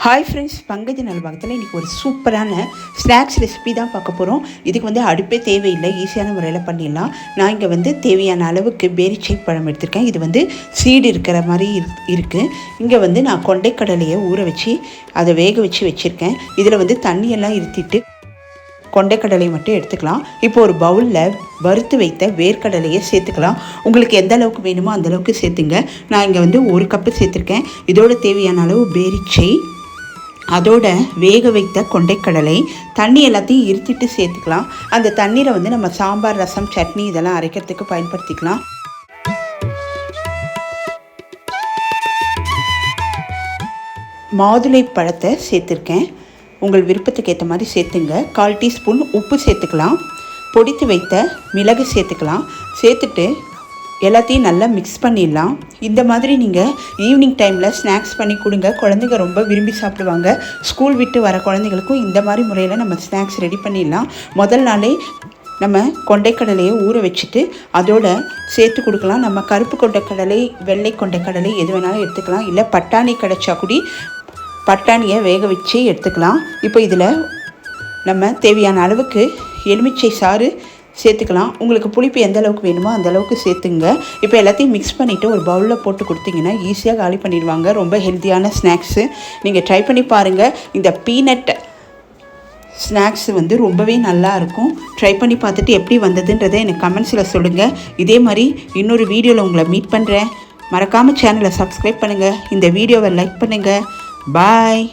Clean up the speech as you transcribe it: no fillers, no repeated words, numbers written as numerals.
Hi friends, பங்கஜ நல்வாகத்தில் இன்றைக்கி ஒரு சூப்பரான ஸ்நாக்ஸ் ரெசிபி தான் பார்க்க போகிறோம். இதுக்கு அடுப்பே தேவையில்லை, ஈஸியான முறையில் பண்ணிடலாம். நான் இங்கே தேவையான அளவுக்கு பேரிச்சை பழம் எடுத்திருக்கேன். இது சீடு இருக்கிற மாதிரி இருக்குது. இங்கே நான் கொண்டைக்கடலையை ஊற வச்சு அதை வேக வச்சு வச்சுருக்கேன். இதில் தண்ணியெல்லாம் இருத்திட்டு கொண்டைக்கடலை மட்டும் எடுத்துக்கலாம். இப்போ ஒரு பவுலில் வறுத்து வைத்த வேர்க்கடலையை சேர்த்துக்கலாம். உங்களுக்கு எந்த அளவுக்கு வேணுமோ அந்தளவுக்கு சேர்த்துங்க. நான் இங்கே 1 கப்பு சேர்த்துருக்கேன். இதோட தேவையான அளவு பேரிச்சை, அதோட வேக வைத்த கொண்டைக்கடலை, தண்ணி எல்லாத்தையும் இருத்திட்டு சேர்த்துக்கலாம். அந்த தண்ணீரை நம்ம சாம்பார், ரசம், சட்னி இதெல்லாம் அரைக்கிறதுக்கு பயன்படுத்திக்கலாம். மாதுளை பழத்தை சேர்த்துருக்கேன். உங்கள் விருப்பத்துக்கு ஏற்ற மாதிரி சேர்த்துங்க. 1/4 டீஸ்பூன் உப்பு சேர்த்துக்கலாம். பொடித்து வைத்த மிளகு சேர்த்துக்கலாம். சேர்த்துட்டு எல்லாத்தையும் நல்லா மிக்ஸ் பண்ணிடலாம். இந்த மாதிரி நீங்கள் ஈவினிங் டைமில் ஸ்நாக்ஸ் பண்ணி கொடுங்க. குழந்தைங்க ரொம்ப விரும்பி சாப்பிடுவாங்க. ஸ்கூல் விட்டு வர குழந்தைங்களுக்கும் இந்த மாதிரி முறையில் நம்ம ஸ்நாக்ஸ் ரெடி பண்ணிடலாம். முதல் நாளே நம்ம கொண்டைக்கடலையை ஊற வச்சுட்டு அதோட சேர்த்து கொடுக்கலாம். நம்ம கருப்பு கொண்டைக்கடலை, வெள்ளை கொண்டைக்கடலை எது வேணாலும் எடுத்துக்கலாம். இல்லை பட்டாணி கிடைச்சா கூடி பட்டாணியை வேக வச்சு எடுத்துக்கலாம். இப்போ இதில் நம்ம தேவையான அளவுக்கு எலுமிச்சை சாறு சேர்த்துக்கலாம். உங்களுக்கு புளிப்பு எந்த அளவுக்கு வேணுமோ அந்த அளவுக்கு சேர்த்துங்க. இப்போ எல்லாத்தையும் மிக்ஸ் பண்ணிவிட்டு ஒரு பவுலில் போட்டு கொடுத்தீங்கன்னா ஈஸியாக காலி பண்ணிடுவாங்க. ரொம்ப ஹெல்த்தியான ஸ்நாக்ஸு, நீங்கள் ட்ரை பண்ணி பாருங்கள். இந்த பீனட் ஸ்நாக்ஸ் ரொம்பவே நல்லாயிருக்கும். ட்ரை பண்ணி பார்த்துட்டு எப்படி வந்ததுன்றதை எனக்கு கமெண்ட்ஸில் சொல்லுங்கள். இதே மாதிரி இன்னொரு வீடியோவில் உங்களை மீட் பண்ணுறேன். மறக்காமல் சேனலை சப்ஸ்கிரைப் பண்ணுங்கள். இந்த வீடியோவை லைக் பண்ணுங்கள். பாய்.